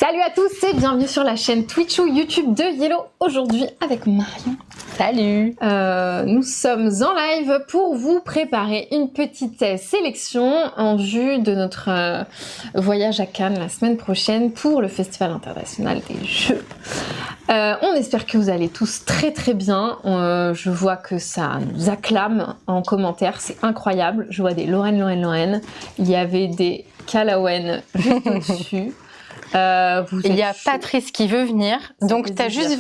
Salut à tous et bienvenue sur la chaîne Twitch ou YouTube de Yellow. Aujourd'hui avec Marion. Salut. Nous sommes en live pour vous préparer une petite sélection en vue de notre voyage à Cannes la semaine prochaine pour le Festival international des jeux. On espère que vous allez tous très très bien. Je vois que ça nous acclame en commentaire, c'est incroyable. Je vois des Lorraine. Il y avait des Calawen juste au-dessus. Il y a Patrice qui veut venir, donc t'as juste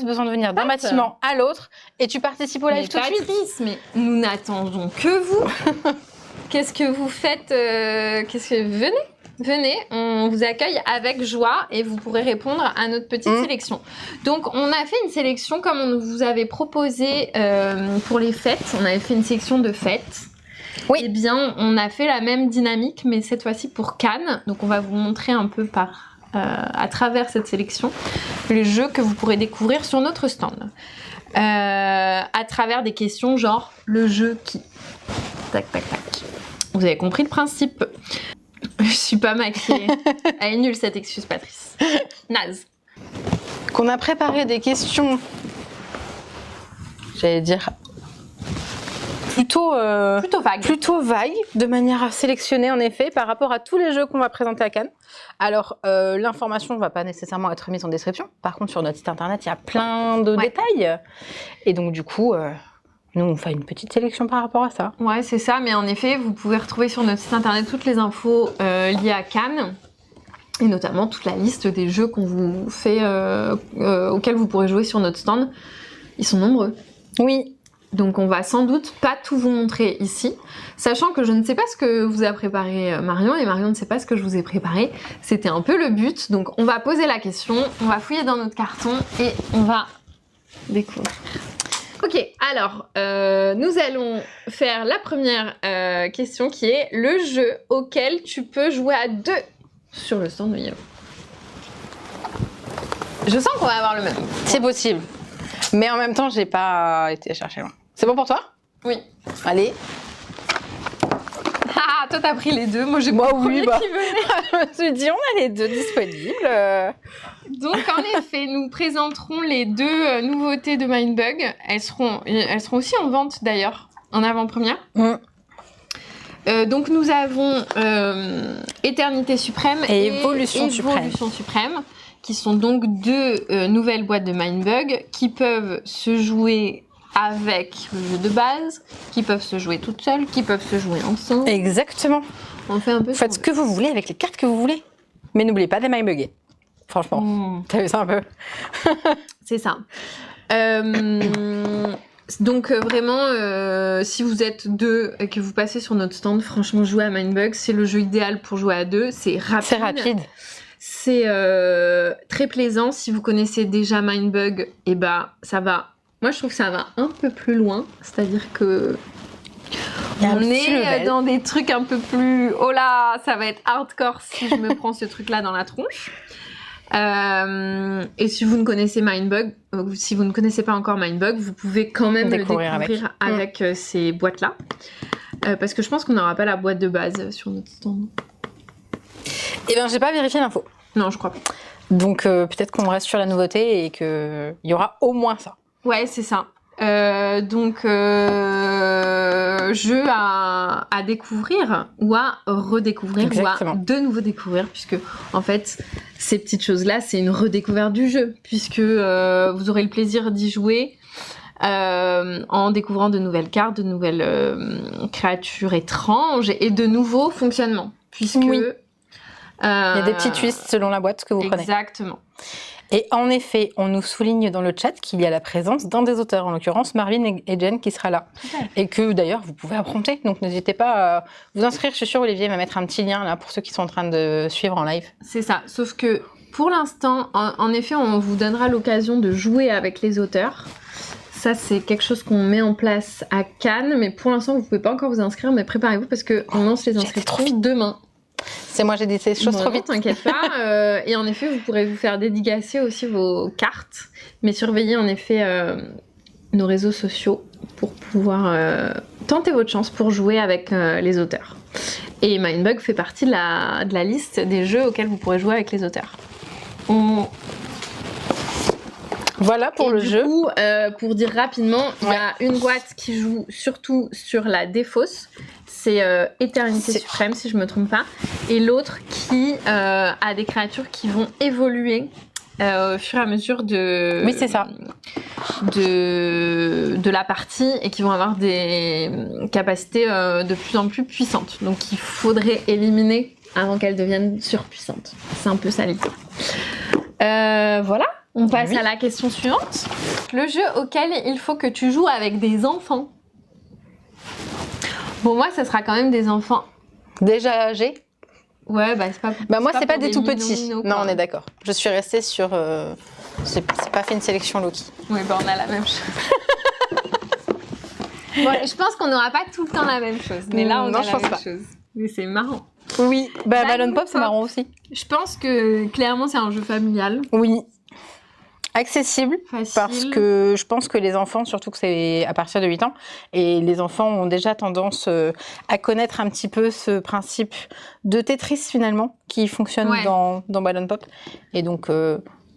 besoin de venir d'un bâtiment à l'autre et tu participes au live tout de suite. Patrice, mais nous n'attendons que vous. Qu'est-ce que vous faites Venez, on vous accueille avec joie et vous pourrez répondre à notre petite sélection. Donc, on a fait une sélection comme on vous avait proposé pour les fêtes. On avait fait une sélection de fêtes. Oui. Eh bien, on a fait la même dynamique, mais cette fois-ci pour Cannes. Donc, on va vous montrer un peu à travers cette sélection les jeux que vous pourrez découvrir sur notre stand. À travers des questions genre le jeu qui. Tac. Vous avez compris le principe. Je suis pas maquillée. Elle est nulle cette excuse, Patrice. Naze. Qu'on a préparé des questions. J'allais dire. Plutôt vague, de manière à sélectionner en effet par rapport à tous les jeux qu'on va présenter à Cannes. Alors, l'information ne va pas nécessairement être mise en description. Par contre, sur notre site internet, il y a plein de détails. Et donc, du coup, nous, on fait une petite sélection par rapport à ça. Ouais, c'est ça. Mais en effet, vous pouvez retrouver sur notre site internet toutes les infos liées à Cannes. Et notamment toute la liste des jeux qu'on vous fait, auxquels vous pourrez jouer sur notre stand. Ils sont nombreux. Oui. Donc on va sans doute pas tout vous montrer ici, sachant que je ne sais pas ce que vous a préparé Marion et Marion ne sait pas ce que je vous ai préparé. C'était un peu le but, donc on va poser la question, on va fouiller dans notre carton et on va découvrir. Ok, alors nous allons faire la première question qui est le jeu auquel tu peux jouer à deux sur le stand de Yellow. Je sens qu'on va avoir le même. C'est possible, mais en même temps j'ai pas été chercher loin. C'est bon pour toi? Oui. Allez. Ah, toi t'as pris les deux, moi j'ai moi pas oui, qui venait. Je me suis dit on a les deux disponibles. Donc en effet, nous présenterons les deux nouveautés de Mindbug. Elles seront aussi en vente d'ailleurs, en avant-première. Donc nous avons Éternité Suprême et Évolution Suprême, qui sont donc deux nouvelles boîtes de Mindbug qui peuvent se jouer avec le jeu de base, qui peuvent se jouer toutes seules, qui peuvent se jouer ensemble. Exactement. On fait un peu. Faites ce que vous voulez avec les cartes que vous voulez. Mais n'oubliez pas des Mindbugger. Franchement. T'as vu ça un peu? C'est ça. Donc vraiment, si vous êtes deux et que vous passez sur notre stand, franchement, jouer à Mindbug, c'est le jeu idéal pour jouer à deux. C'est rapide. C'est très plaisant. Si vous connaissez déjà Mindbug, et ça va. Moi, je trouve que ça va un peu plus loin. C'est-à-dire que on est dans des trucs un peu plus... Oh là, ça va être hardcore si je me prends ce truc-là dans la tronche. Et si vous ne connaissez Mindbug, si vous ne connaissez pas encore Mindbug, vous pouvez quand même le découvrir avec ces boîtes-là. Parce que je pense qu'on n'aura pas la boîte de base sur notre stand. Eh bien, j'ai pas vérifié l'info. Non, je crois pas. Donc, peut-être qu'on reste sur la nouveauté et qu'il y aura au moins ça. Ouais, c'est ça. Jeu à découvrir ou à redécouvrir. Exactement. Ou à de nouveau découvrir, puisque en fait ces petites choses-là c'est une redécouverte du jeu, puisque vous aurez le plaisir d'y jouer en découvrant de nouvelles cartes, de nouvelles créatures étranges et de nouveaux fonctionnements, puisque il y a des petits twists selon la boîte que vous prenez. Exactement. Et en effet, on nous souligne dans le chat qu'il y a la présence d'un des auteurs, en l'occurrence Marvin et Jen qui sera là. Ouais. Et que d'ailleurs, vous pouvez affronter. Donc n'hésitez pas à vous inscrire. Je suis sûre, Olivier va mettre un petit lien là pour ceux qui sont en train de suivre en live. C'est ça. Sauf que pour l'instant, en effet, on vous donnera l'occasion de jouer avec les auteurs. Ça, c'est quelque chose qu'on met en place à Cannes. Mais pour l'instant, vous ne pouvez pas encore vous inscrire. Mais préparez-vous parce qu'on lance les inscriptions demain. C'est moi, j'ai dit ces choses trop vite. T'inquiète pas. Et en effet, vous pourrez vous faire dédicacer aussi vos cartes. Mais surveillez en effet nos réseaux sociaux pour pouvoir tenter votre chance pour jouer avec les auteurs. Et Mindbug fait partie de la liste des jeux auxquels vous pourrez jouer avec les auteurs. Voilà pour le jeu. Du coup, pour dire rapidement, il y a une boîte qui joue surtout sur la défausse. C'est Éternité Suprême, si je me trompe pas. Et l'autre qui a des créatures qui vont évoluer au fur et à mesure de... Oui, c'est ça. De la partie et qui vont avoir des capacités de plus en plus puissantes. Donc, il faudrait éliminer avant qu'elles deviennent surpuissantes. C'est un peu ça l'idée. Voilà. On passe à la question suivante. Le jeu auquel il faut que tu joues avec des enfants. Bon, moi, ça sera quand même des enfants. Déjà âgés? Ouais, bah c'est pas. Moi, c'est pas des tout minots, petits. minots, Non, quoi. on est d'accord. Je suis restée sur. C'est pas fait une sélection Loki. Ouais, bah on a la même chose. Bon, je pense qu'on n'aura pas tout le temps la même chose. Mais là, on Non, a je la pense même pas. chose. Mais c'est marrant. Oui, Balloon Balloon Pop, c'est Pop. marrant aussi. Je pense que clairement, c'est un jeu familial. Oui. Accessible, Facile. parce que je pense que les enfants, surtout que c'est à partir de 8 ans, et les enfants ont déjà tendance à connaître un petit peu ce principe de Tetris finalement, qui fonctionne dans Balloon Pop. Et donc,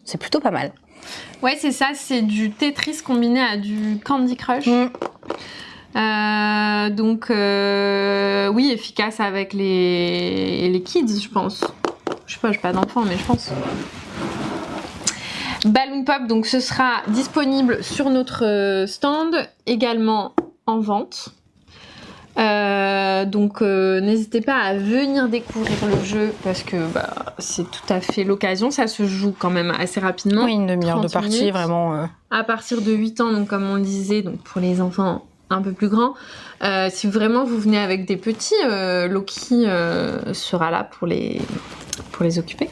c'est plutôt pas mal. Ouais, c'est ça. C'est du Tetris combiné à du Candy Crush. Donc, oui, efficace avec les kids, je pense. Je sais pas, j'ai pas d'enfants, mais je pense. Balloon Pop, donc ce sera disponible sur notre stand, également en vente. Donc n'hésitez pas à venir découvrir le jeu parce que c'est tout à fait l'occasion. Ça se joue quand même assez rapidement. Oui, une demi-heure de 30 partie, minutes. vraiment. À partir de 8 ans, donc comme on le disait, donc pour les enfants un peu plus grands. Si vraiment vous venez avec des petits, Loki sera là pour les occuper.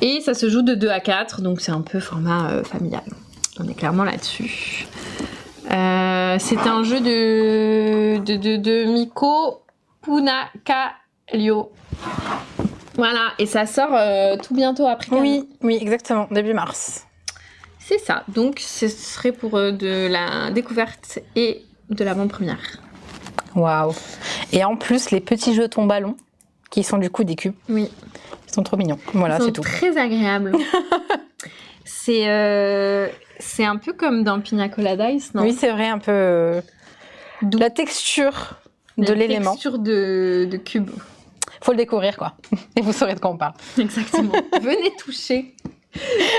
Et ça se joue de 2 à 4, donc c'est un peu format familial. On est clairement là-dessus. C'est un jeu de Miko Punakalio. Voilà, et ça sort tout bientôt après. Oui, exactement, début mars. C'est ça, donc ce serait pour de la découverte et de l'avant-première. Waouh. Et en plus, les petits jetons ballons, qui sont du coup des cubes. Oui. Ils sont trop mignons. Voilà, Ils sont c'est tout. très agréables. C'est un peu comme dans Pina Colada Ice, non? Oui, c'est vrai, un peu la texture de l'élément. La texture de cube. Faut le découvrir, quoi. Et vous saurez de quoi on parle. Exactement. Venez toucher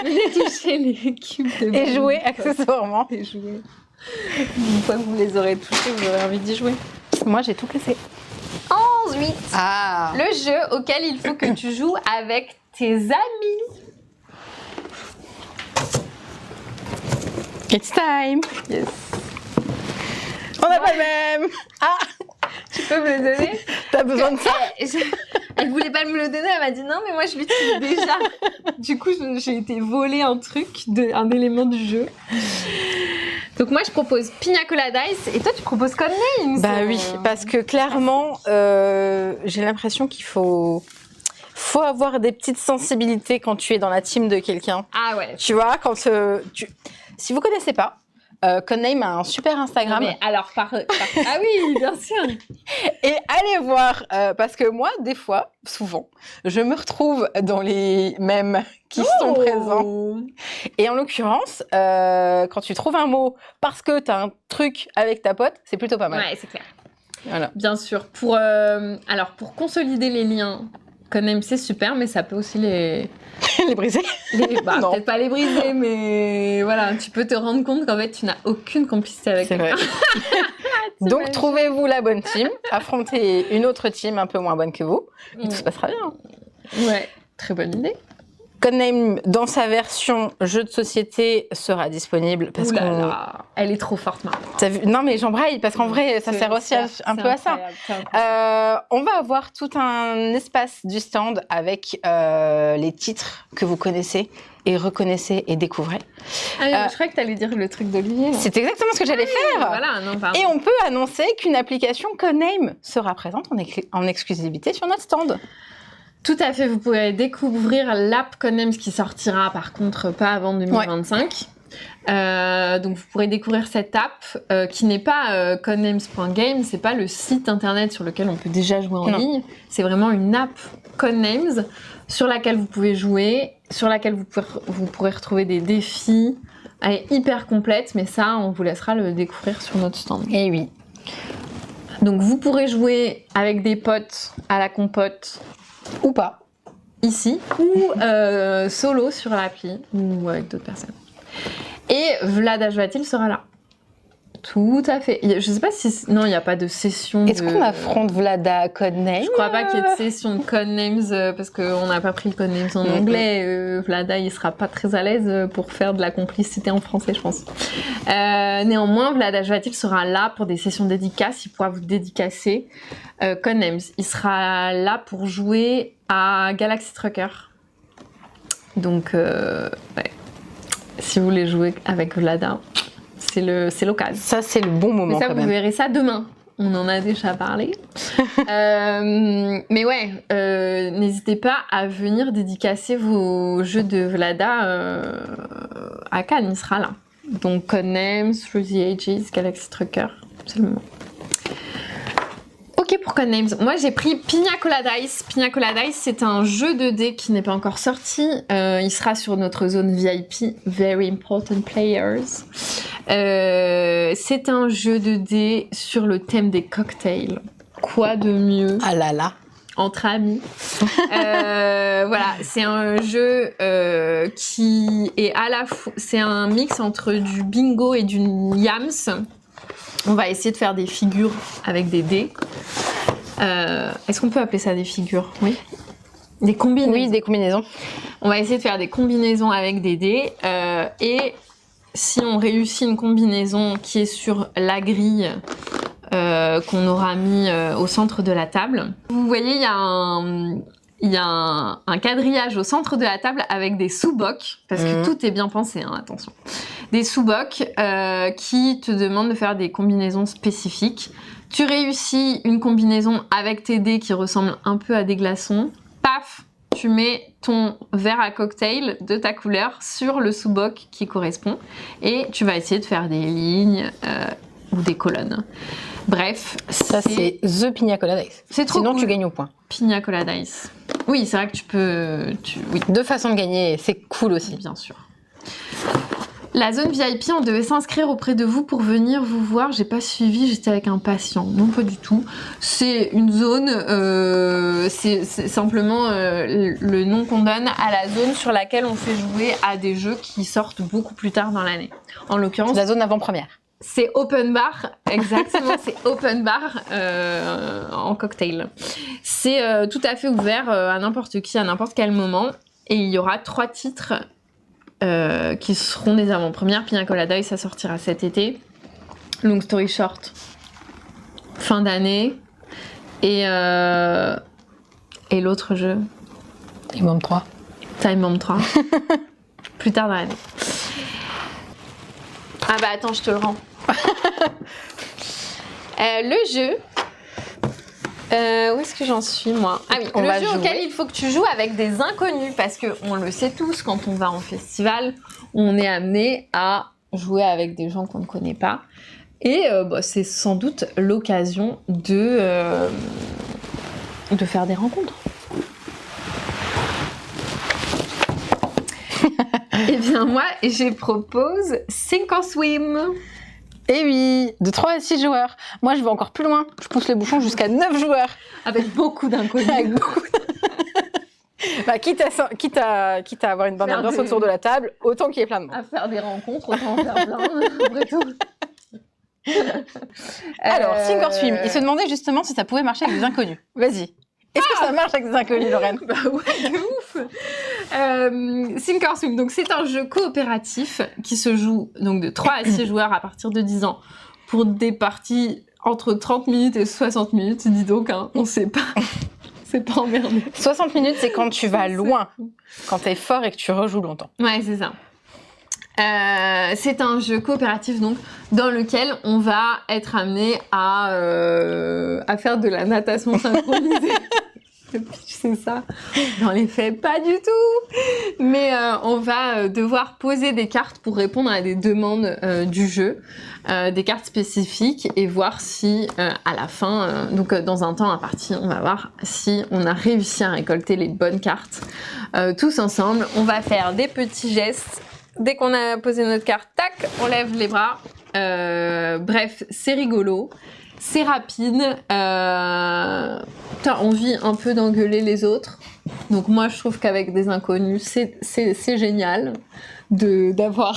les cubes de Et jouer accessoirement. Et jouer. Une fois que vous les aurez touchés, vous aurez envie d'y jouer. Moi, j'ai tout cassé. 11-8. Ah. Le jeu auquel il faut que tu joues avec tes amis. It's time. Yes. On n'a pas le même. Ah. Tu peux me le donner? T'as besoin de ça? Elle voulait pas me le donner, elle m'a dit non, mais moi je l'utilise déjà. Du coup, j'ai été voler un truc, un élément du jeu. Donc moi je propose Pina Colada Ice et toi tu proposes Codenames. Bah oui, parce que clairement, j'ai l'impression qu'il faut avoir des petites sensibilités quand tu es dans la team de quelqu'un. Ah ouais. Tu vois, quand si vous connaissez pas, Codename a un super Instagram. Non, mais alors ah oui, bien sûr. Et allez voir, parce que moi, des fois, souvent, je me retrouve dans les mèmes qui sont présents. Et en l'occurrence, quand tu trouves un mot parce que tu as un truc avec ta pote, c'est plutôt pas mal. Ouais, c'est clair. Voilà. Bien sûr. Pour consolider les liens, Codename c'est super, mais ça peut aussi les briser. Non. Peut-être pas les briser, mais voilà, tu peux te rendre compte qu'en fait tu n'as aucune complicité avec C'est vrai. Donc trouvez-vous la bonne team, affrontez une autre team un peu moins bonne que vous, et tout se passera bien. Ouais, très bonne idée. Codename, dans sa version jeu de société, sera disponible parce elle est trop forte maintenant. T'as vu? Non mais j'embraye parce qu'en vrai ça sert aussi un peu à ça. On va avoir tout un espace du stand avec les titres que vous connaissez et reconnaissez et découvrez. Je croyais que tu allais dire le truc d'Olivier. C'est exactement ce que j'allais faire. Voilà, non, pardon. Et on peut annoncer qu'une application Codename sera présente en exclusivité sur notre stand. Tout à fait, vous pourrez découvrir l'app Codenames qui sortira par contre pas avant 2025. Donc vous pourrez découvrir cette app qui n'est pas codenames.game, c'est pas le site internet sur lequel on peut déjà jouer en ligne, c'est vraiment une app Codenames sur laquelle vous pouvez jouer, sur laquelle vous pourrez retrouver des défis. Elle est hyper complète, mais ça on vous laissera le découvrir sur notre stand. Et oui. Donc vous pourrez jouer avec des potes à la compote ou pas ici, ou solo sur l'appli, ou avec d'autres personnes. Et Vlad Ajvatil sera là. Tout à fait. Je sais pas si... Non, il n'y a pas de session Est-ce qu'on affronte Vlada Codenames? Je crois pas qu'il y ait de session de Codenames, parce qu'on n'a pas pris le Codenames en anglais. Vlada, il sera pas très à l'aise pour faire de la complicité en français, je pense. Néanmoins, Vlad Ajvatil sera là pour des sessions dédicaces. Il pourra vous dédicacer Codenames. Il sera là pour jouer à Galaxy Trucker. Donc, ouais. Si vous voulez jouer avec Vlada, c'est l'occasion. Ça, c'est le bon moment. Mais ça, vous verrez ça demain. On en a déjà parlé. Mais ouais, n'hésitez pas à venir dédicacer vos jeux de Vlada à Cannes. Il sera là. Donc, Codenames, Through the Ages, Galaxy Trucker. C'est le moment. Ok pour Codenames. Moi j'ai pris Pina Colada Dice. Pina Colada Dice, c'est un jeu de dés qui n'est pas encore sorti. Il sera sur notre zone VIP, Very Important Players. C'est un jeu de dés sur le thème des cocktails. Quoi de mieux? Ah là là. Entre amis. Voilà, c'est un jeu qui est à la fois... C'est un mix entre du bingo et du yams. On va essayer de faire des figures avec des dés. Est-ce qu'on peut appeler ça des figures? Oui. Des combinaisons. Oui, des combinaisons. On va essayer de faire des combinaisons avec des dés. Et si on réussit une combinaison qui est sur la grille qu'on aura mis au centre de la table, vous voyez, il y a un quadrillage au centre de la table avec des sous-bocs, parce que tout est bien pensé, hein, attention. Des sous-bocs qui te demandent de faire des combinaisons spécifiques. Tu réussis une combinaison avec tes dés qui ressemblent un peu à des glaçons. Paf, tu mets ton verre à cocktail de ta couleur sur le sous-boc qui correspond. Et tu vas essayer de faire des lignes ou des colonnes. Bref, ça c'est The Pina Colada Dice. C'est trop Sinon cool. Tu gagnes au point. Pina Colada Dice. Oui, c'est vrai que tu peux... Oui. Deux façons de gagner, c'est cool aussi. Bien sûr. La zone VIP, on devait s'inscrire auprès de vous pour venir vous voir. J'ai pas suivi, j'étais avec un patient. Non, pas du tout. C'est une zone, c'est simplement le nom qu'on donne à la zone sur laquelle on fait jouer à des jeux qui sortent beaucoup plus tard dans l'année. En l'occurrence... La zone avant-première. C'est open bar, exactement, c'est open bar en cocktail. C'est tout à fait ouvert à n'importe qui, à n'importe quel moment. Et il y aura 3 titres qui seront des avant-premières. Pina Colada Dice, ça sortira cet été. Long story short, fin d'année. Et l'autre jeu, Time Bomb 3. Time Bomb 3. Plus tard dans l'année. Ah bah attends, je te le rends. Le jeu... où est-ce que j'en suis, moi? Ah oui, le jeu auquel il faut que tu joues avec des inconnus, parce qu'on le sait tous, quand on va en festival, on est amené à jouer avec des gens qu'on ne connaît pas. Et c'est sans doute l'occasion de faire des rencontres. Eh bien moi, je propose Sink or Swim. Eh oui, de 3 à 6 joueurs. Moi, je vais encore plus loin. Je pousse les bouchons jusqu'à 9 joueurs. Avec beaucoup d'inconnus. Bah, quitte à avoir une bonne ambiance autour de la table, autant qu'il y ait plein de monde. À faire des rencontres, autant en faire plein, après tout. Alors, Sink or Swim, il se demandait justement si ça pouvait marcher avec des inconnus. Vas-y. Est-ce que ça marche avec des inconnus, Lorraine? Bah ouais, de ouf. Sink or Swim, donc c'est un jeu coopératif qui se joue donc de 3 à 6 joueurs à partir de 10 ans pour des parties entre 30 minutes et 60 minutes. Dis donc, hein, on sait pas. C'est pas emmerdé. 60 minutes, c'est quand tu vas loin, quand t'es fort et que tu rejoues longtemps. Ouais, c'est ça. C'est un jeu coopératif donc dans lequel on va être amené à faire de la natation synchronisée. Le pitch, c'est ça. Dans les faits, pas du tout. Mais on va devoir poser des cartes pour répondre à des demandes du jeu, des cartes spécifiques, et voir si à la fin, donc dans un temps imparti, on va voir si on a réussi à récolter les bonnes cartes. Tous ensemble, on va faire des petits gestes. Dès qu'on a posé notre carte, tac, on lève les bras. Bref, c'est rigolo. C'est rapide, t'as envie un peu d'engueuler les autres. Donc moi, je trouve qu'avec des inconnus, c'est génial d'avoir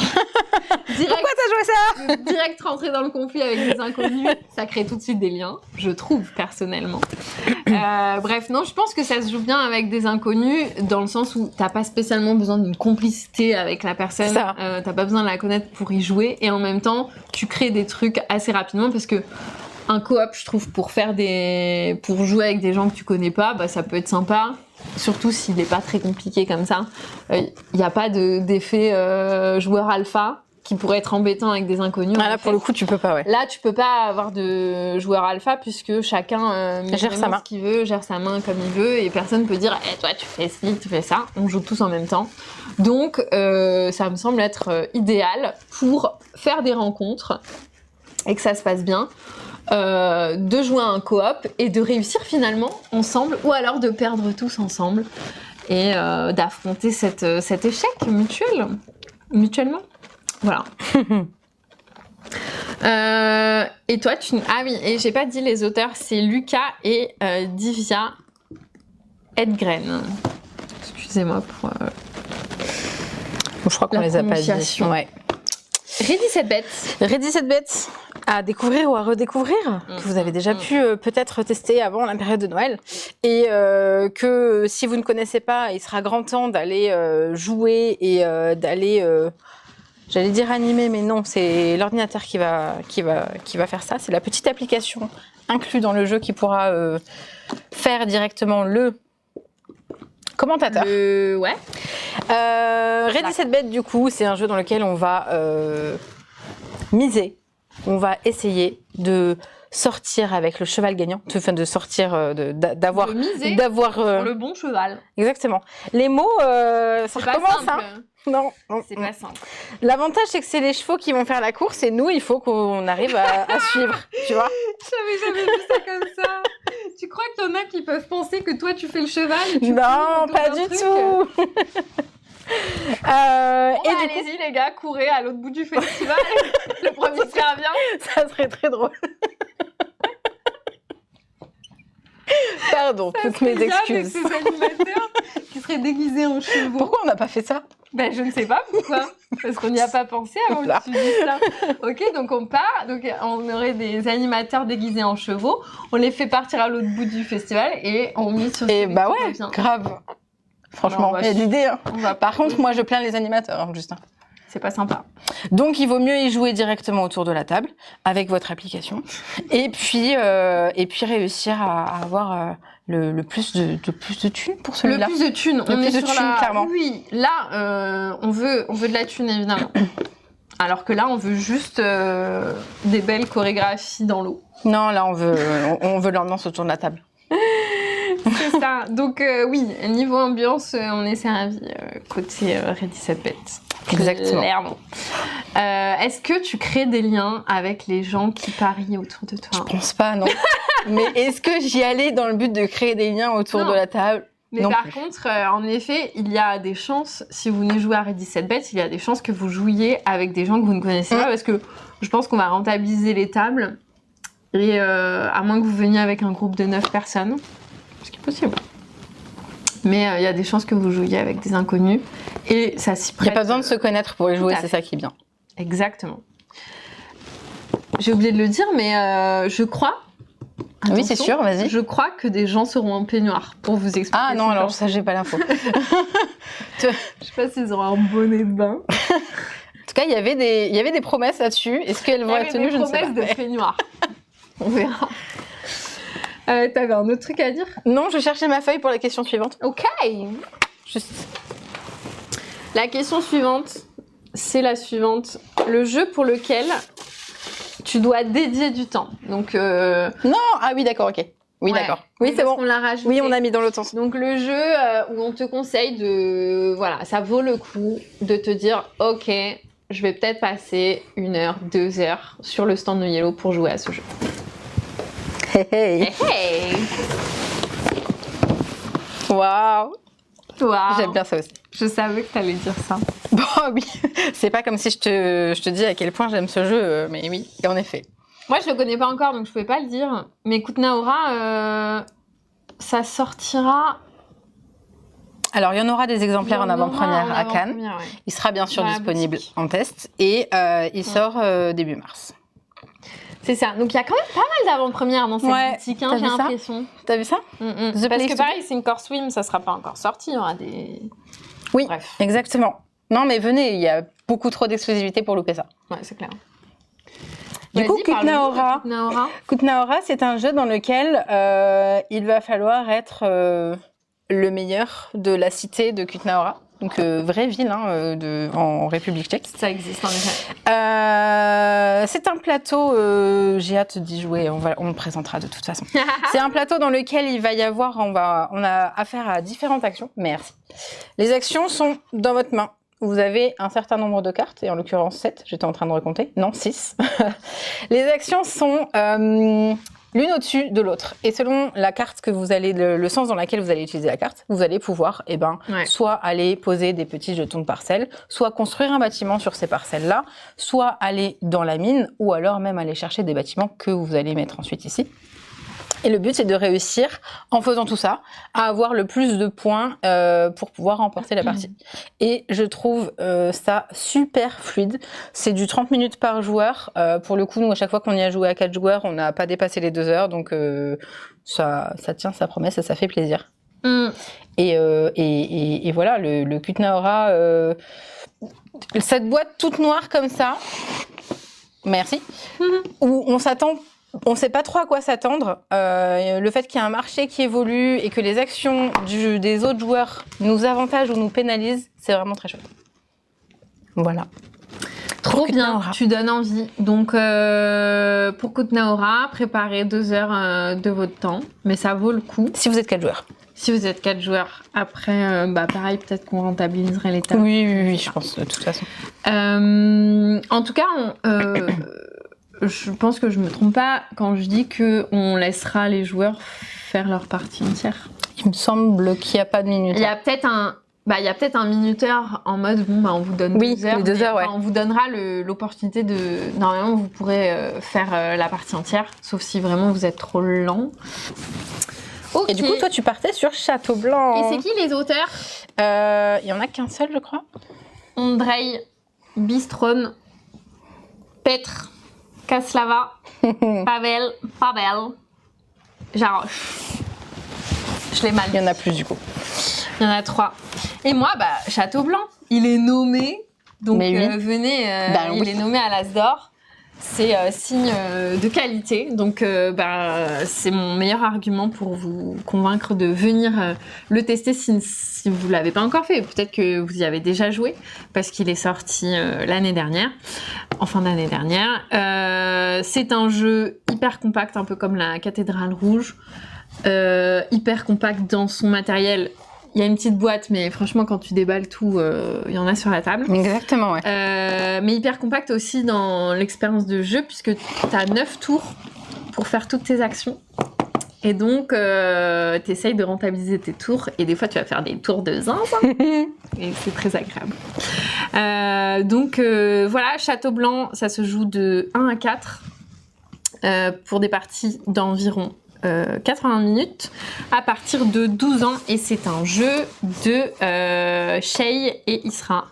Pourquoi t'as joué ça? direct rentrer dans le conflit avec des inconnus. Ça crée tout de suite des liens, je trouve, personnellement. Bref, non, je pense que ça se joue bien avec des inconnus, dans le sens où t'as pas spécialement besoin d'une complicité avec la personne. T'as pas besoin de la connaître pour y jouer. Et en même temps, tu crées des trucs assez rapidement, parce que un coop, je trouve, pour jouer avec des gens que tu connais pas, bah, ça peut être sympa. Surtout s'il n'est pas très compliqué comme ça. Il n'y a pas d'effet joueur alpha qui pourrait être embêtant avec des inconnus. Ah, là, pour le coup, tu peux pas, ouais. Là, tu peux pas avoir de joueur alpha, puisque chacun gère sa main. Ce qu'il veut, gère sa main comme il veut, et personne peut dire toi, tu fais ci, tu fais ça. On joue tous en même temps. Donc, ça me semble être idéal pour faire des rencontres et que ça se passe bien. De jouer à un coop et de réussir finalement ensemble, ou alors de perdre tous ensemble et d'affronter cet échec mutuellement. Voilà. Et toi, ah oui, et j'ai pas dit les auteurs, c'est Lucas et Divya Edgren. Excusez-moi pour je crois qu'on les a pas dit. Ouais. Ready Set Bet. Ready Set Bet, à découvrir ou à redécouvrir, que vous avez déjà pu peut-être tester avant la période de Noël, et que si vous ne connaissez pas, il sera grand temps d'aller jouer et d'aller, j'allais dire animer, mais non, c'est l'ordinateur qui va faire ça. C'est la petite application inclue dans le jeu qui pourra faire directement le commentateur. Ouais. Ready Set Bet, du coup, c'est un jeu dans lequel on va miser. On va essayer de sortir avec le cheval gagnant, de sortir, d'avoir le bon cheval. Exactement. Les mots, ça recommence. Hein. Non, c'est pas simple. L'avantage, c'est que c'est les chevaux qui vont faire la course et nous, il faut qu'on arrive à suivre, tu vois. J'avais jamais vu ça comme ça. Tu crois qu'il y en a qui peuvent penser que toi, tu fais le cheval? Non, pas du tout. Allez-y les gars, courez à l'autre bout du festival. Le premier qui revient. Ça serait très drôle. Pardon, toutes mes excuses. Avec ces animateurs qui seraient déguisés en chevaux. Pourquoi on n'a pas fait ça? Ben, je ne sais pas pourquoi. Parce qu'on n'y a pas pensé avant que tu dises ça. Ok, donc on part. Donc on aurait des animateurs déguisés en chevaux. On les fait partir à l'autre bout du festival et on mise sur. Et bah ouais, grave. Franchement, il y a de l'idée. Hein. Par contre, moi, je plains les animateurs, hein, Justin. C'est pas sympa. Donc, il vaut mieux y jouer directement autour de la table avec votre application, et puis réussir à avoir le plus de thunes pour celui-là. Le plus de thunes. On est sur thunes, clairement. Oui, là, on veut de la thune évidemment. Alors que là, on veut juste des belles chorégraphies dans l'eau. Non, là, on veut l'ambiance autour de la table. C'est ça. Donc oui, niveau ambiance, on est servi côté Ready Set Bet. Exactement. Clairement. Est-ce que tu crées des liens avec les gens qui parient autour de toi? Je pense pas, non. Mais est-ce que j'y allais dans le but de créer des liens autour de la table? Mais non par plus. contre, en effet, il y a des chances, si vous venez jouer à Ready Set Bet, il y a des chances que vous jouiez avec des gens que vous ne connaissez pas, parce que je pense qu'on va rentabiliser les tables, et à moins que vous veniez avec un groupe de 9 personnes, ce qui est possible. Mais il y a des chances que vous jouiez avec des inconnus, et ça s'y prête. Il n'y a pas besoin de se connaître pour y jouer, c'est ça qui est bien. Exactement. J'ai oublié de le dire, mais je crois... Oui, c'est sûr, vas-y. Je crois que des gens seront en peignoir pour vous expliquer. Ah non, alors ça, j'ai pas l'info. Je sais pas s'ils auront un bonnet de bain. En tout cas, il y avait des promesses là-dessus. Est-ce qu'elles vont être tenues? Je ne sais pas. Des promesses de peignoir. On verra. T'avais un autre truc à dire? Non, je cherchais ma feuille pour la question suivante. Ok. Juste. La question suivante, c'est la suivante. Le jeu pour lequel tu dois dédier du temps. Donc non, ah oui, d'accord, ok. Oui, Ouais. d'accord. Oui, c'est parce bon. qu'on l'a rajouté. Oui, on a mis dans l'autre sens. Donc le jeu où on te conseille de... Voilà, ça vaut le coup de te dire, ok, je vais peut-être passer 1 heure, 2 heures sur le stand de Yellow pour jouer à ce jeu. Hey, hey. Hey, Waouh. wow. J'aime bien ça aussi. Je savais que t'allais dire ça. Bon, oui. C'est pas comme si je te dis à quel point j'aime ce jeu, mais oui, en effet. Moi, je le connais pas encore, donc je pouvais pas le dire. Mais Kutnaora, ça sortira... Alors, il y en aura des exemplaires en Il y en aura avant-première en à Cannes. avant-première, ouais. Il sera bien sûr Dans la disponible boutique. en test et il sort début mars. C'est ça. Donc il y a quand même pas mal d'avant-premières dans cette Ouais, boutique, t'as hein, j'ai vu ça l'impression. T'as vu ça? Mm-mm. The Parce Place que to pareil, Sink or Swim, ça sera pas encore sorti. Il y aura des... Oui, Bref. exactement. Non, mais venez, il y a beaucoup trop d'exclusivité pour louper ça. Ouais, c'est clair. Du coup, Vas-y, parle-nous de Kutnaora. Kutnaora. Kutnaora, c'est un jeu dans lequel il va falloir être le meilleur de la cité de Kutnaora. Donc, vraie ville en République tchèque. Ça existe en effet. C'est un plateau, j'ai hâte d'y jouer, on le présentera de toute façon. C'est un plateau dans lequel il va y avoir, on a affaire à différentes actions. Merci. Les actions sont dans votre main. Vous avez un certain nombre de cartes, et en l'occurrence 7, j'étais en train de recompter. Non, 6. Les actions sont l'une au-dessus de l'autre. Et selon la carte que vous allez, le sens dans lequel vous allez utiliser la carte, vous allez pouvoir, Ouais. soit aller poser des petits jetons de parcelles, soit construire un bâtiment sur ces parcelles-là, soit aller dans la mine, ou alors même aller chercher des bâtiments que vous allez mettre ensuite ici. Et le but, c'est de réussir, en faisant tout ça, à avoir le plus de points pour pouvoir remporter la partie. Et je trouve ça super fluide. C'est du 30 minutes par joueur. Pour le coup, nous, à chaque fois qu'on y a joué à 4 joueurs, on n'a pas dépassé les 2 heures. Donc, ça tient sa promesse et ça fait plaisir. Mm. Et voilà, le Kutnaora, cette boîte toute noire comme ça, merci, où on s'attend... On ne sait pas trop à quoi s'attendre. Le fait qu'il y ait un marché qui évolue et que les actions des autres joueurs nous avantagent ou nous pénalisent, c'est vraiment très chouette. Voilà. Trop bien, Kutnaora. tu donnes envie. Donc pour Kutnaora, préparez 2 heures de votre temps, mais ça vaut le coup. Si vous êtes 4 joueurs. Si vous êtes 4 joueurs, après, pareil, peut-être qu'on rentabiliserait les tables. Oui, je pense, de toute façon. En tout cas, je pense que je me trompe pas quand je dis qu'on laissera les joueurs faire leur partie entière. Il me semble qu'il n'y a pas de minute. Il y a peut-être un minuteur en mode on vous donne 2 heures. les 2 heures, ouais. On vous donnera l'opportunité de. Normalement, vous pourrez faire la partie entière, sauf si vraiment vous êtes trop lent. Ok. Et du coup, toi, tu partais sur Château Blanc. Et c'est qui les auteurs? Il y en a qu'un seul, je crois. Andrei Bistron, Petr Kaslava, Pavel, Jarosz. Je l'ai mal. Il y en a plus, du coup. Il y en a 3. Et moi, Château Blanc, il est nommé. Donc Mais oui. venez, il oui. est nommé à l'As d'Or. C'est signe de qualité. Donc c'est mon meilleur argument pour vous convaincre de venir le tester si vous ne l'avez pas encore fait. Peut-être que vous y avez déjà joué parce qu'il est sorti l'année dernière, en fin d'année dernière. C'est un jeu hyper compact, un peu comme la Cathédrale Rouge. Hyper compact dans son matériel. Il y a une petite boîte, mais franchement, quand tu déballes tout, il y en a sur la table. Exactement, ouais. Mais hyper compact aussi dans l'expérience de jeu, puisque tu as 9 tours pour faire toutes tes actions. Et donc, tu essayes de rentabiliser tes tours. Et des fois, tu vas faire des tours de zinzin. Et c'est très agréable. Donc, voilà, Château Blanc, ça se joue de 1 à 4 pour des parties d'environ 80 minutes à partir de 12 ans et c'est un jeu de Shay et Isra.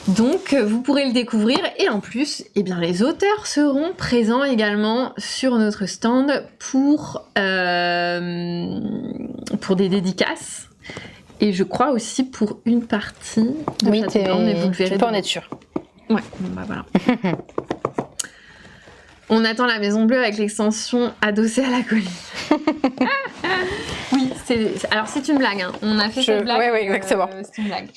Donc vous pourrez le découvrir et en plus les auteurs seront présents également sur notre stand pour des dédicaces et je crois aussi pour une partie de Château Blanc, mais vous le verrez. Tu peux en être sûr. Ouais, voilà. On attend la Maison Bleue avec l'extension adossée à la colline. Oui, c'est une blague. Hein. On a fait cette blague. Oui, exactement. C'est une blague.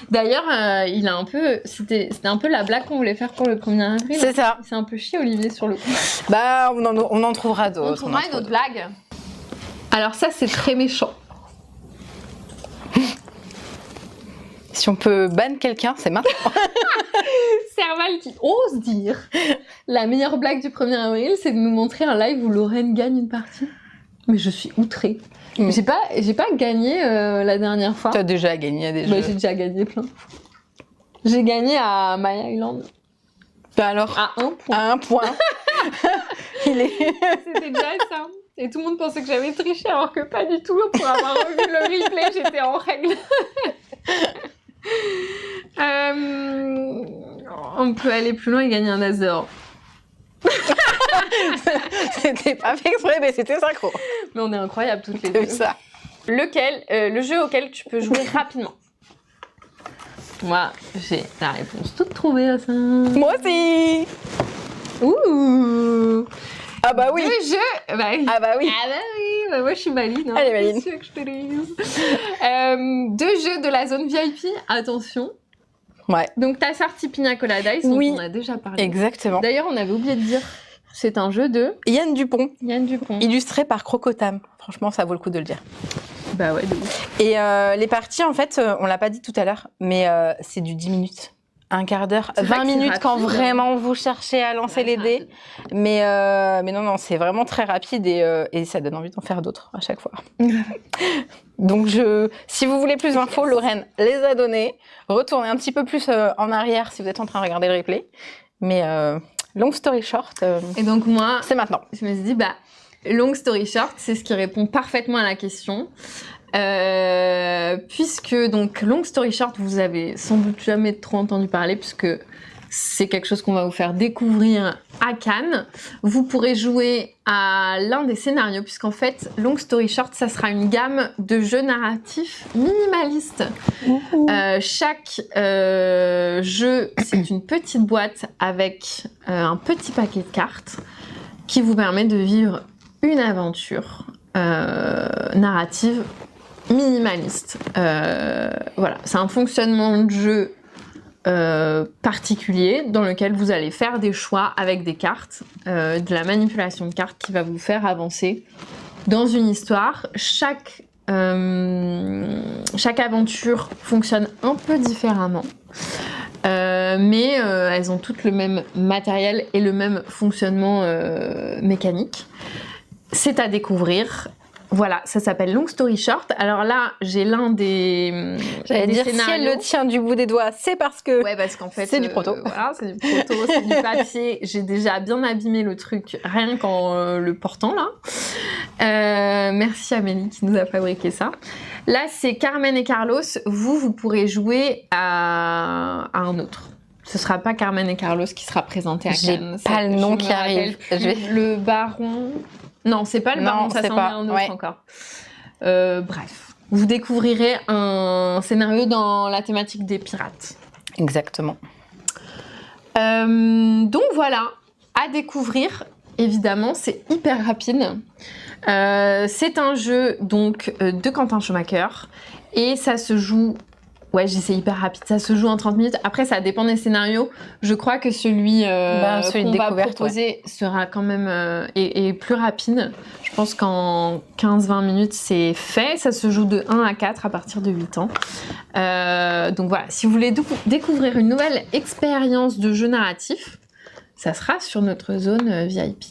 D'ailleurs, il a un peu... C'était un peu la blague qu'on voulait faire pour le 1er avril. C'est ça. C'est un peu chier, Olivier, sur le coup. Bah, on en trouvera d'autres. On trouvera une autre blague. Alors ça, c'est très méchant. Si on peut ban quelqu'un, c'est maintenant. Serval qui ose dire la meilleure blague du 1er avril, c'est de nous montrer un live où Lorraine gagne une partie. Mais je suis outrée. J'ai pas gagné la dernière fois. Tu as déjà gagné des jeux. Bah, j'ai déjà gagné plein. J'ai gagné à My Island. Bah alors, à 1 point. À 1 point. C'était déjà ça. Et tout le monde pensait que j'avais triché, alors que pas du tout. Pour avoir revu le replay, j'étais en règle. On peut aller plus loin et gagner un as d'or. C'était pas fait exprès, mais c'était synchro. Mais on est incroyables toutes les deux. C'est ça. Le jeu auquel tu peux jouer rapidement. Moi, j'ai la réponse toute trouvée à ça. Moi aussi. Ouh. Ah bah oui. Le jeu. Bah oui. Ah bah oui. Ah bah oui. Bah moi, je suis maline. Hein. Allez, maline. Qu'est-ce que je te dise. 2 jeux de la zone VIP. Attention. Ouais. Donc, t'as sorti Pina Colada Dice, dont on a déjà parlé. Exactement. D'ailleurs, on avait oublié de dire, c'est un jeu de Yann Dupont. Yann Dupont. Illustré par Crocotam. Franchement, ça vaut le coup de le dire. Bah ouais, de ouf. Et les parties, en fait, on l'a pas dit tout à l'heure, mais c'est du 10 minutes. Un quart d'heure, 20 minutes rapide, quand vraiment vous cherchez à lancer les dés. Mais non, c'est vraiment très rapide et ça donne envie d'en faire d'autres à chaque fois. Donc, si vous voulez plus d'infos, Lorraine les a données. Retournez un petit peu plus en arrière si vous êtes en train de regarder le replay. Mais long story short, et donc moi, c'est maintenant. Je me suis dit, long story short, c'est ce qui répond parfaitement à la question. Puisque, donc, long story short, vous avez sans doute jamais trop entendu parler, puisque c'est quelque chose qu'on va vous faire découvrir à Cannes. Vous pourrez jouer à l'un des scénarios, puisqu'en fait, long story short, ça sera une gamme de jeux narratifs minimalistes. Chaque jeu, c'est une petite boîte avec un petit paquet de cartes qui vous permet de vivre une aventure narrative minimaliste. Voilà, c'est un fonctionnement de jeu particulier dans lequel vous allez faire des choix avec des cartes, de la manipulation de cartes qui va vous faire avancer dans une histoire. Chaque aventure fonctionne un peu différemment, mais elles ont toutes le même matériel et le même fonctionnement mécanique. C'est à découvrir. Voilà, ça s'appelle Long Story Short. Alors là, j'ai l'un des J'allais dire, scénarios. Si elle le tient du bout des doigts, c'est parce que parce qu'en fait, c'est du proto. Voilà, c'est du proto, c'est du papier. J'ai déjà bien abîmé le truc, rien qu'en le portant là. Merci Amélie qui nous a fabriqué ça. Là, c'est Carmen et Carlos. Vous pourrez jouer à un autre. Ce sera pas Carmen et Carlos qui sera présenté à Cannes. J'ai pas le nom qui arrive. Le baron... Non, c'est pas le baron, ça s'en est un autre encore. Bref, vous découvrirez un scénario dans la thématique des pirates. Exactement. Donc voilà, à découvrir, évidemment, c'est hyper rapide. C'est un jeu donc de Quentin Schumacher et ça se joue... Ouais, c'est hyper rapide, ça se joue en 30 minutes. Après, ça dépend des scénarios. Je crois que celui qu'on va proposer sera quand même est plus rapide. Je pense qu'en 15-20 minutes, c'est fait. Ça se joue de 1 à 4 à partir de 8 ans. Donc voilà, si vous voulez découvrir une nouvelle expérience de jeu narratif, ça sera sur notre zone VIP.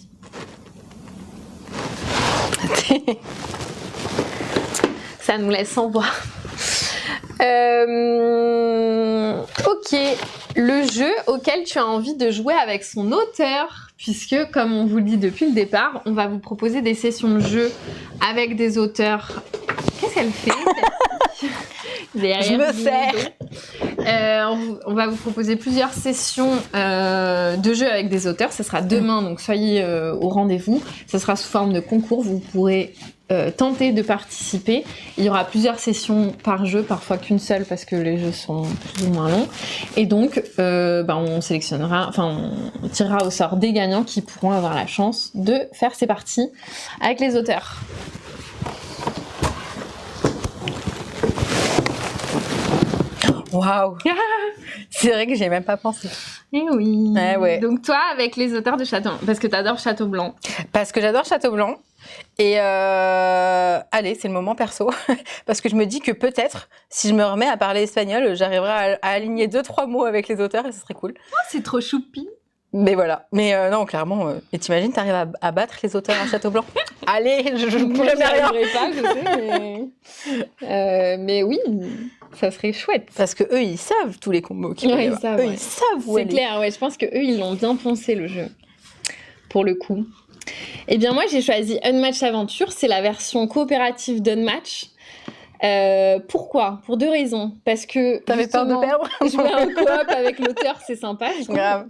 Ça nous laisse en voir. Ok, le jeu auquel tu as envie de jouer avec son auteur, puisque comme on vous le dit depuis le départ, on va vous proposer des sessions de jeu avec des auteurs. Qu'est-ce qu'elle fait Je me sers. On va vous proposer plusieurs sessions de jeu avec des auteurs. Ça sera demain, donc soyez au rendez-vous. Ça sera sous forme de concours. Vous pourrez tenter de participer. Il y aura plusieurs sessions par jeu, parfois qu'une seule parce que les jeux sont plus ou moins longs. Et donc, on sélectionnera, on tirera au sort des gagnants qui pourront avoir la chance de faire ces parties avec les auteurs. Waouh. C'est vrai que j'ai même pas pensé. Eh oui. Ouais. Donc toi, avec les auteurs de Châteaubriand, parce que t'adores Chateaubriand. Parce que j'adore Chateaubriand. Et allez, c'est le moment perso. Parce que je me dis que peut-être, si je me remets à parler espagnol, j'arriverai à aligner 2-3 mots avec les auteurs et ce serait cool. Oh, c'est trop choupi. Mais voilà. Mais non, clairement. Et t'imagines, t'arrives à battre les auteurs à Chateaubriand. Allez, je ne pourrais rien. Pas, je sais, mais oui, ça serait chouette. Parce que eux, ils savent tous les combos qu'ils Ouais, peuvent ils avoir. savent, Eux, ouais. ils savent où C'est aller. clair, ouais. Je pense que eux, ils l'ont bien pensé le jeu, pour le coup. Eh bien, moi, j'ai choisi Unmatch Aventure. C'est la version coopérative d'Unmatch. Pourquoi ? Pour 2 raisons. Parce que T'avais peur de perdre ? jouer en coop avec l'auteur, c'est sympa. Je trouve. Grave.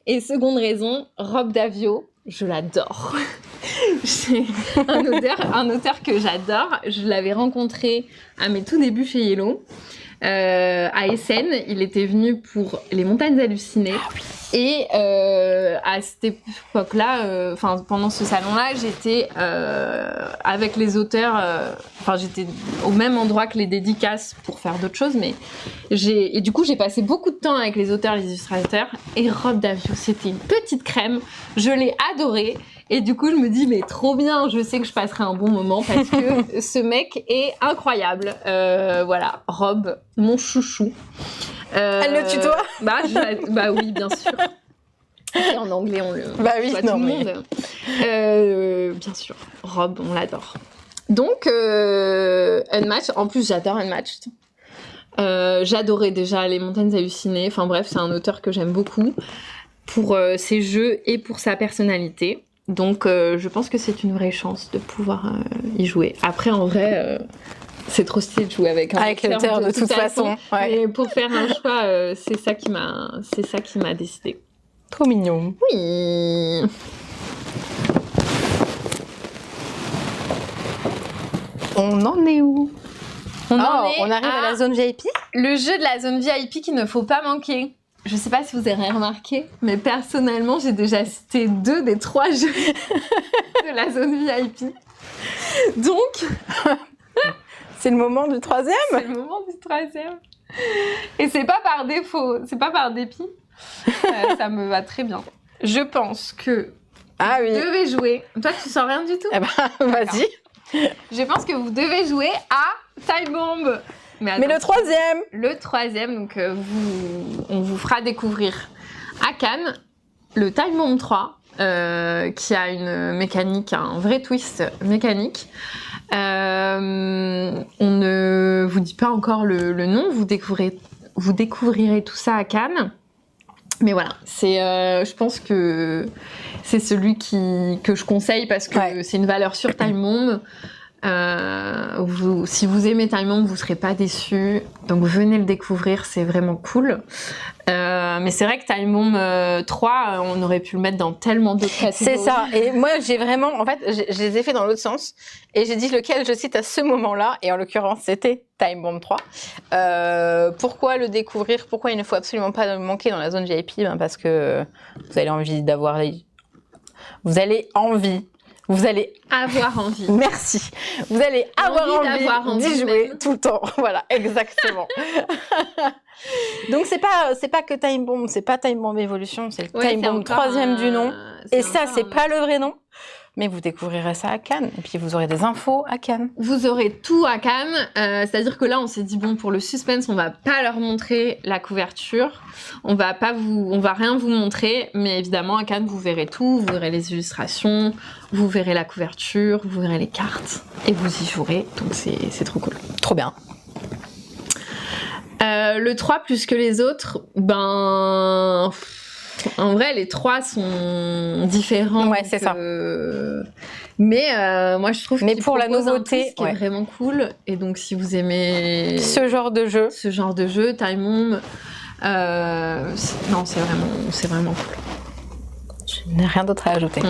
Et seconde raison, Rob Davio, je l'adore. C'est un auteur que j'adore. Je l'avais rencontré à mes tout débuts chez Yellow. À Essen, il était venu pour Les Montagnes Hallucinées. Et à cette époque-là, pendant ce salon-là, j'étais avec les auteurs, j'étais au même endroit que les dédicaces pour faire d'autres choses, mais et du coup, j'ai passé beaucoup de temps avec les auteurs, les illustrateurs, et Rob Davio, c'était une petite crème, je l'ai adoré. Et du coup, je me dis, mais trop bien, je sais que je passerai un bon moment parce que ce mec est incroyable. Voilà, Rob, mon chouchou. Elle le tutoie ? Bah oui, bien sûr. Et en anglais, on le Bah oui, tutoie non, tout le mais... monde. Bien sûr, Rob, on l'adore. Donc, Unmatch, en plus, j'adore Unmatch. J'adorais déjà Les Montagnes Hallucinées. Enfin bref, c'est un auteur que j'aime beaucoup pour ses jeux et pour sa personnalité. Donc, je pense que c'est une vraie chance de pouvoir y jouer. Après, en vrai, c'est trop stylé de jouer avec un l'auteur de toute façon. Ouais. Et pour faire un choix, c'est ça qui m'a décidé. Trop mignon. Oui. On en est où ? On arrive à la zone VIP ? Le jeu de la zone VIP qu'il ne faut pas manquer. Je sais pas si vous avez remarqué, mais personnellement, j'ai déjà cité 2 des 3 jeux de la zone VIP. Donc, c'est le moment du 3e ? C'est le moment du 3e. Et c'est pas par défaut, c'est pas par dépit. Ça me va très bien. Je pense que vous devez jouer. Toi, tu sens rien du tout ? Eh ben, vas-y. Je pense que vous devez jouer à Time Bomb. Mais le 3e ! Le 3e, donc on vous fera découvrir à Cannes le Time Bomb 3, qui a une mécanique, un vrai twist mécanique. On ne vous dit pas encore le nom, vous découvrirez tout ça à Cannes. Mais voilà, je pense que c'est celui que je conseille parce que c'est une valeur sûre Time Bomb. Si vous aimez Time Bomb, vous serez pas déçus. Donc venez le découvrir, c'est vraiment cool. Mais c'est vrai que Time Bomb 3, on aurait pu le mettre dans tellement d'autres catégories. C'est ça. Et moi, j'ai vraiment, en fait, je les ai fait dans l'autre sens. Et j'ai dit lequel je cite à ce moment-là. Et en l'occurrence, c'était Time Bomb 3. Pourquoi le découvrir ? Pourquoi il ne faut absolument pas le manquer dans la zone VIP ? Parce que vous allez envie d'avoir Vous allez avoir envie. Merci. Vous allez avoir envie d'y jouer tout le temps. Voilà, exactement. Donc c'est pas que Time Bomb, c'est pas Time Bomb Evolution, c'est le Time Bomb 3e du nom. Et ça, c'est pas le vrai nom. Mais vous découvrirez ça à Cannes. Et puis vous aurez des infos à Cannes. Vous aurez tout à Cannes. C'est-à-dire que là, on s'est dit, bon, pour le suspense, on va pas leur montrer la couverture. On va rien vous montrer. Mais évidemment, à Cannes, vous verrez tout. Vous verrez les illustrations, vous verrez la couverture, vous verrez les cartes. Et vous y jouerez. Donc c'est trop cool. Trop bien. Le 3 plus que les autres, en vrai, les 3 sont différents. Ouais, c'est ça. Mais moi, je trouve qu'il pour la nouveauté, qui est vraiment cool. Et donc, si vous aimez ce genre de jeu, Time Bomb, non, c'est vraiment cool. Je n'ai rien d'autre à ajouter.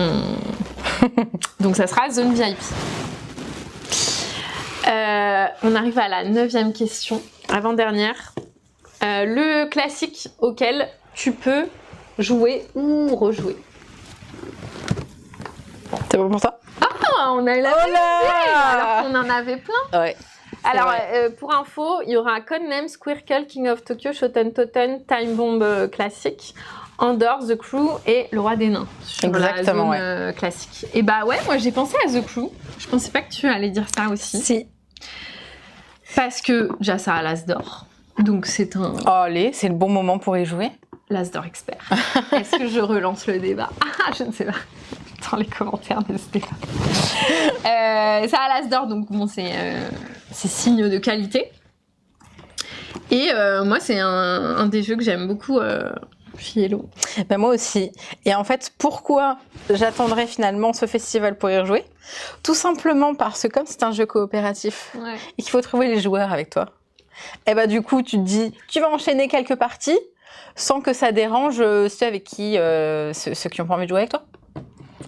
Donc, ça sera zone VIP. On arrive à la 9e question, avant-dernière. Le classique auquel tu peux jouer ou rejouer. C'est bon pour toi ? Ah, on a eu la même idée, alors qu'on en avait plein. Ouais. Alors, pour info, il y aura Codename, Squircle, King of Tokyo, Shoten Toten, Time Bomb classique, Andor, The Crew et Le Roi des Nains. Sur Exactement, la zone classique. Et bah ouais, moi j'ai pensé à The Crew. Je pensais pas que tu allais dire ça aussi. Si. Parce que déjà ça a l'As d'or. Donc c'est un... Oh, allez, c'est le bon moment pour y jouer. L'As d'or expert. Est-ce que je relance le débat? Je ne sais pas. Dans les commentaires, n'hésitez pas. Ça a l'As d'or, donc bon, c'est signe de qualité. Et moi, c'est un des jeux que j'aime beaucoup chez Hello. Ben moi aussi. Et en fait, pourquoi j'attendrai finalement ce festival pour y rejouer? Tout simplement parce que comme c'est un jeu coopératif et qu'il faut trouver les joueurs avec toi, et bah du coup, tu te dis, tu vas enchaîner quelques parties sans que ça dérange ceux avec qui, ceux qui ont pas envie de jouer avec toi.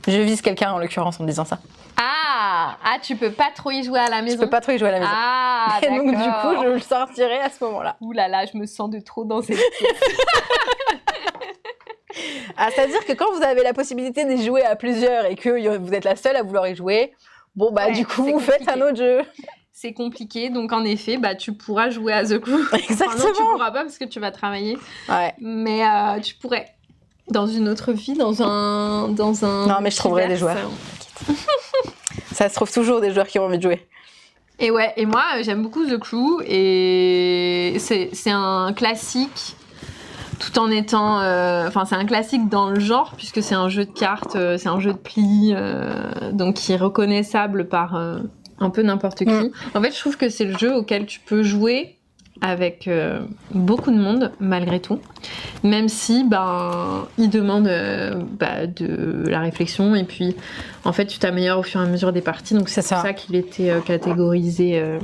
Je vise quelqu'un en l'occurrence en me disant ça. Ah, tu peux pas trop y jouer à la maison. Je peux pas trop y jouer à la maison. Ah, et d'accord. donc du coup, je le sortirai à ce moment-là. Ouh là là, je me sens de trop dans cette pièce. C'est-à-dire que quand vous avez la possibilité d'y jouer à plusieurs et que vous êtes la seule à vouloir y jouer, bon bah du coup, vous faites un autre jeu. C'est compliqué, donc en effet, bah, tu pourras jouer à The Crew. Exactement. Enfin, non, tu pourras pas parce que tu vas travailler. Ouais. Mais tu pourrais. Dans une autre vie, dans un. Non, mais je trouverai des joueurs. Ça se trouve toujours des joueurs qui ont envie de jouer. Et ouais, et moi, j'aime beaucoup The Crew. Et c'est un classique, tout en étant. Enfin, c'est un classique dans le genre, puisque c'est un jeu de cartes, c'est un jeu de pli, donc qui est reconnaissable par un peu n'importe qui. En fait, je trouve que c'est le jeu auquel tu peux jouer avec beaucoup de monde malgré tout, même si il demande de la réflexion et puis en fait tu t'améliores au fur et à mesure des parties, donc c'est pour ça qu'il était catégorisé.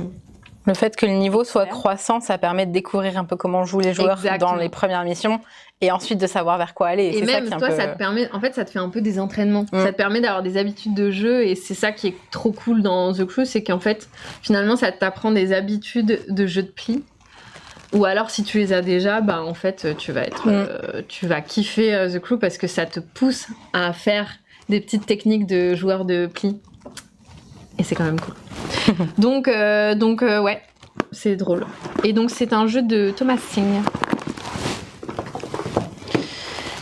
Le fait que le niveau soit croissant, ça permet de découvrir un peu comment jouent les joueurs dans les premières missions et ensuite de savoir vers quoi aller. Et même ça, ça te permet, en fait, ça te fait un peu des entraînements. Ça te permet d'avoir des habitudes de jeu et c'est ça qui est trop cool dans The Crew, c'est qu'en fait, finalement, ça t'apprend des habitudes de jeu de pli. Ou alors, si tu les as déjà, en fait, tu vas kiffer The Crew parce que ça te pousse à faire des petites techniques de joueurs de pli. Et c'est quand même cool. donc, ouais, c'est drôle. Et donc, c'est un jeu de Thomas Singh.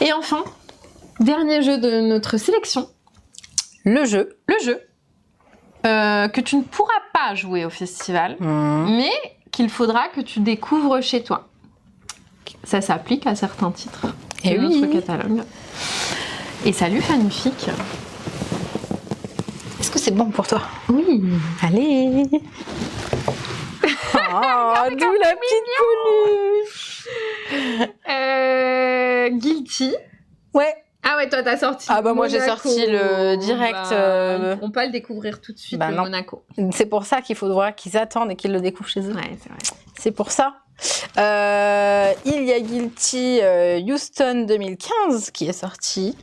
Et enfin, dernier jeu de notre sélection. Le jeu que tu ne pourras pas jouer au festival, mais qu'il faudra que tu découvres chez toi. Ça s'applique à certains titres de notre catalogue. Et salut Fanfic. Est-ce que c'est bon pour toi? Oui. Allez. D'où la petite peluche. Guilty. Ouais. Ah ouais, toi t'as sorti. Ah bah moi j'ai sorti le direct. Ils pourront pas le découvrir tout de suite de Monaco. C'est pour ça qu'il faudra qu'ils attendent et qu'ils le découvrent chez eux. Ouais, c'est vrai. C'est pour ça. Il y a Guilty Houston 2015 qui est sorti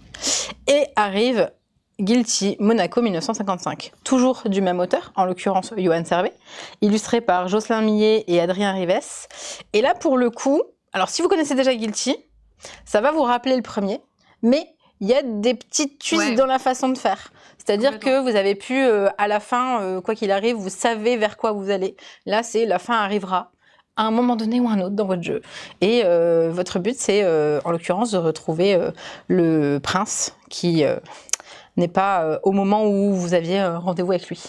et arrive Guilty Monaco 1955. Toujours du même auteur, en l'occurrence Yoann Servais, illustré par Jocelyn Millet et Adrien Rives. Et là pour le coup, alors si vous connaissez déjà Guilty, ça va vous rappeler le premier. Mais il y a des petites twists dans la façon de faire. C'est-à-dire que vous avez pu, à la fin, quoi qu'il arrive, vous savez vers quoi vous allez. Là, c'est la fin arrivera à un moment donné ou un autre dans votre jeu. Et votre but, c'est, en l'occurrence, de retrouver le prince qui n'est pas au moment où vous aviez rendez-vous avec lui.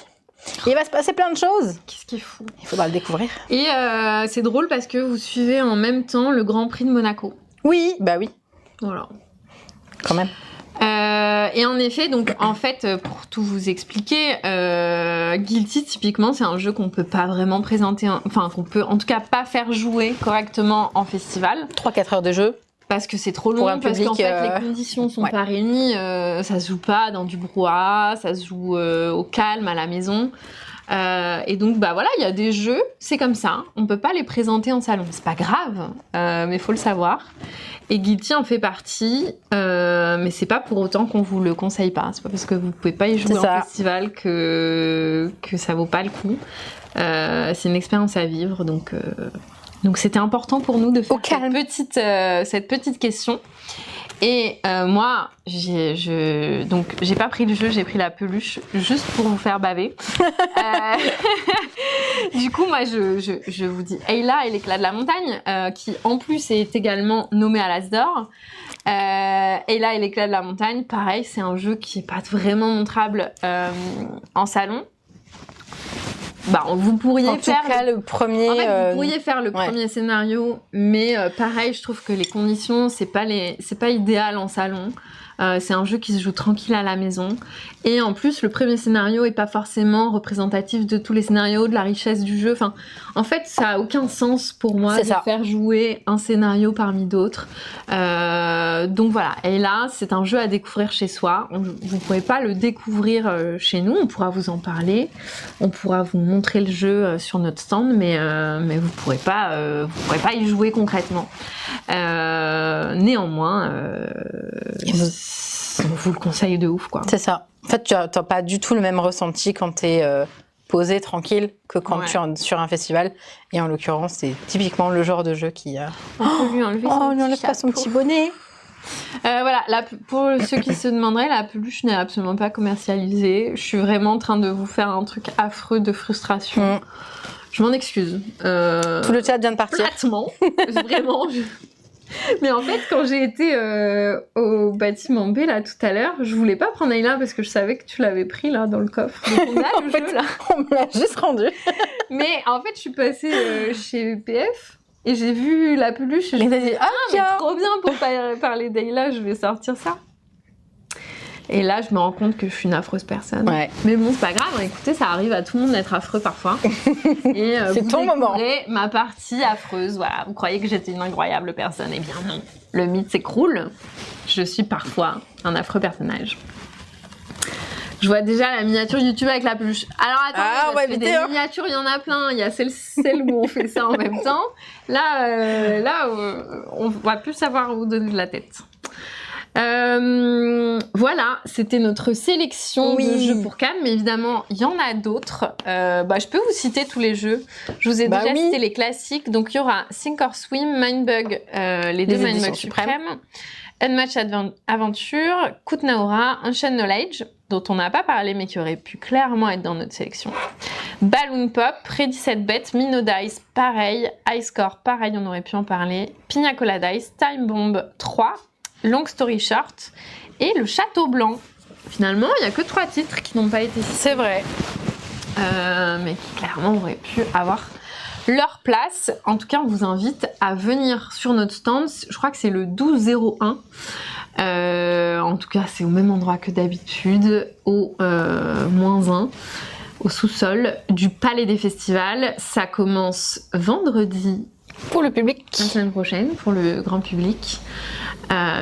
Et il va se passer plein de choses. Qu'est-ce qu'il faut ? Il faudra le découvrir. Et c'est drôle parce que vous suivez en même temps le Grand Prix de Monaco. Oui, bah oui. Voilà. Quand même. Et en effet, donc en fait, pour tout vous expliquer, Guilty typiquement, c'est un jeu qu'on peut pas vraiment présenter, enfin qu'on peut en tout cas pas faire jouer correctement en festival. 3-4 heures de jeu. Parce que c'est trop long, parce qu'en fait les conditions sont pas réunies, ça se joue pas dans du brouhaha, ça se joue au calme à la maison. Et donc voilà, il y a des jeux, c'est comme ça, on peut pas les présenter en salon, c'est pas grave, mais faut le savoir. Et Guilty en fait partie, mais c'est pas pour autant qu'on vous le conseille pas. C'est pas parce que vous pouvez pas y jouer en festival que ça vaut pas le coup. C'est une expérience à vivre, donc Donc c'était important pour nous de faire Au calme. cette petite question. Et moi, donc j'ai pas pris le jeu, j'ai pris la peluche juste pour vous faire baver. Du coup, moi, je vous dis Ayla et l'éclat de la montagne, qui en plus est également nommé à l'As d'or. Ayla et l'éclat de la montagne, pareil, c'est un jeu qui est pas vraiment montrable en salon. Bah, vous pourriez faire le premier. vous pourriez faire le premier scénario, mais pareil, je trouve que les conditions, c'est pas idéal en salon. C'est un jeu qui se joue tranquille à la maison. Et en plus, le premier scénario est pas forcément représentatif de tous les scénarios, de la richesse du jeu. Enfin, en fait, ça a aucun sens pour moi de faire jouer un scénario parmi d'autres. Donc voilà. Et là, c'est un jeu à découvrir chez soi. Vous pourrez pas le découvrir chez nous. On pourra vous en parler. On pourra vous montrer le jeu sur notre stand, mais vous pourrez pas y jouer concrètement. Néanmoins, on vous le conseille de ouf, quoi. C'est ça. En fait, tu n'as pas du tout le même ressenti quand tu es posé, tranquille, que quand tu es sur un festival. Et en l'occurrence, c'est typiquement le genre de jeu qui... On peut lui enlever son petit bonnet. Voilà, pour ceux qui se demanderaient, la peluche n'est absolument pas commercialisée. Je suis vraiment en train de vous faire un truc affreux de frustration. Je m'en excuse. Tout le chat vient de partir. Platement. Vraiment. Mais en fait, quand j'ai été au bâtiment B là tout à l'heure, je voulais pas prendre Ayla parce que je savais que tu l'avais pris là dans le coffre. Donc on a le jeu là. On me l'a juste rendu. Mais en fait, je suis passée chez PF et j'ai vu la peluche. Et je me dit mais trop bien pour parler d'Ayla, je vais sortir ça. Et là, je me rends compte que je suis une affreuse personne. Ouais. Mais bon, c'est pas grave. Écoutez, ça arrive à tout le monde d'être affreux parfois. Et c'est ton moment. Ma partie affreuse. Voilà. Vous croyez que j'étais une incroyable personne? Eh bien non. Le mythe s'écroule. Je suis parfois un affreux personnage. Je vois déjà la miniature YouTube avec la peluche. Alors attends, parce que des miniatures, il y en a plein. Il y a celle où on fait ça en même temps. Là, on va plus savoir où donner de la tête. Voilà, c'était notre sélection de jeux pour Cannes, mais évidemment, il y en a d'autres. Je peux vous citer tous les jeux. Je vous ai déjà cité les classiques. Donc, il y aura Sink or Swim, Mindbug, les deux Mindbug suprêmes, Unmatched Adventure, Kutnaora, Ancient Knowledge, dont on n'a pas parlé, mais qui aurait pu clairement être dans notre sélection. Balloon Pop, Ready Set Bet, Mino Dice, pareil, High Score, pareil, on aurait pu en parler, Pina Colada Dice, Time Bomb 3, Long Story Short et le Château Blanc. Finalement, il n'y a que 3 titres qui n'ont pas été cités. C'est vrai. Mais qui clairement auraient pu avoir leur place. En tout cas, on vous invite à venir sur notre stand. Je crois que c'est le 1201. En tout cas, c'est au même endroit que d'habitude, au -1, au sous-sol du Palais des Festivals. Ça commence vendredi. Pour le public. La semaine prochaine, pour le grand public.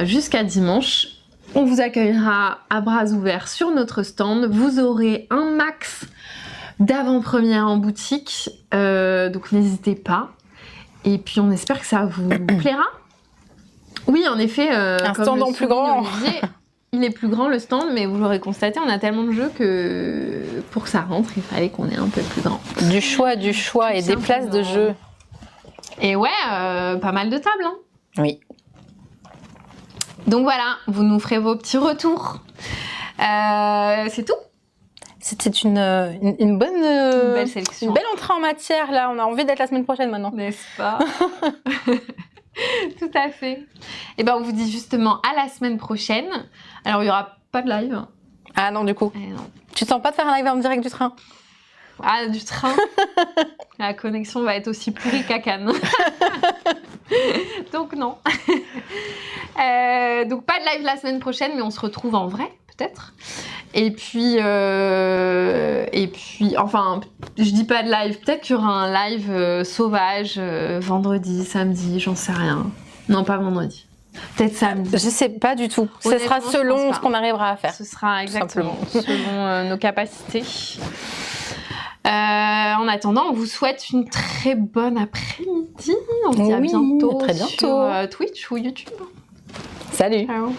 Jusqu'à dimanche. On vous accueillera à bras ouverts sur notre stand. Vous aurez un max d'avant-première en boutique. Donc n'hésitez pas. Et puis on espère que ça vous plaira. Oui, en effet. Un stand en plus grand. Olivier, il est plus grand le stand, mais vous l'aurez constaté, on a tellement de jeux que pour que ça rentre, il fallait qu'on ait un peu plus grand. Du choix et des places de jeu. Et ouais, pas mal de tables. Hein. Oui. Donc voilà, vous nous ferez vos petits retours. C'est tout. C'était une bonne belle sélection. Une belle entrée en matière, là. On a envie d'être la semaine prochaine maintenant. N'est-ce pas? Tout à fait. Et ben on vous dit justement à la semaine prochaine. Alors il n'y aura pas de live. Ah non, du coup. Non. Tu te sens pas de faire un live en direct du train? Ah, du train. La connexion va être aussi pourrie qu'à Cannes. Donc non. Donc pas de live la semaine prochaine, mais on se retrouve en vrai, peut-être. Et puis, enfin, je dis pas de live. Peut-être qu'il y aura un live sauvage vendredi, samedi, j'en sais rien. Non, pas vendredi. Peut-être samedi. Je sais pas du tout. Ce sera selon ce qu'on arrivera à faire. Ce sera exactement selon nos capacités. En attendant, on vous souhaite une très bonne après-midi. On se dit à bientôt très bientôt sur Twitch ou YouTube. Salut. Ciao.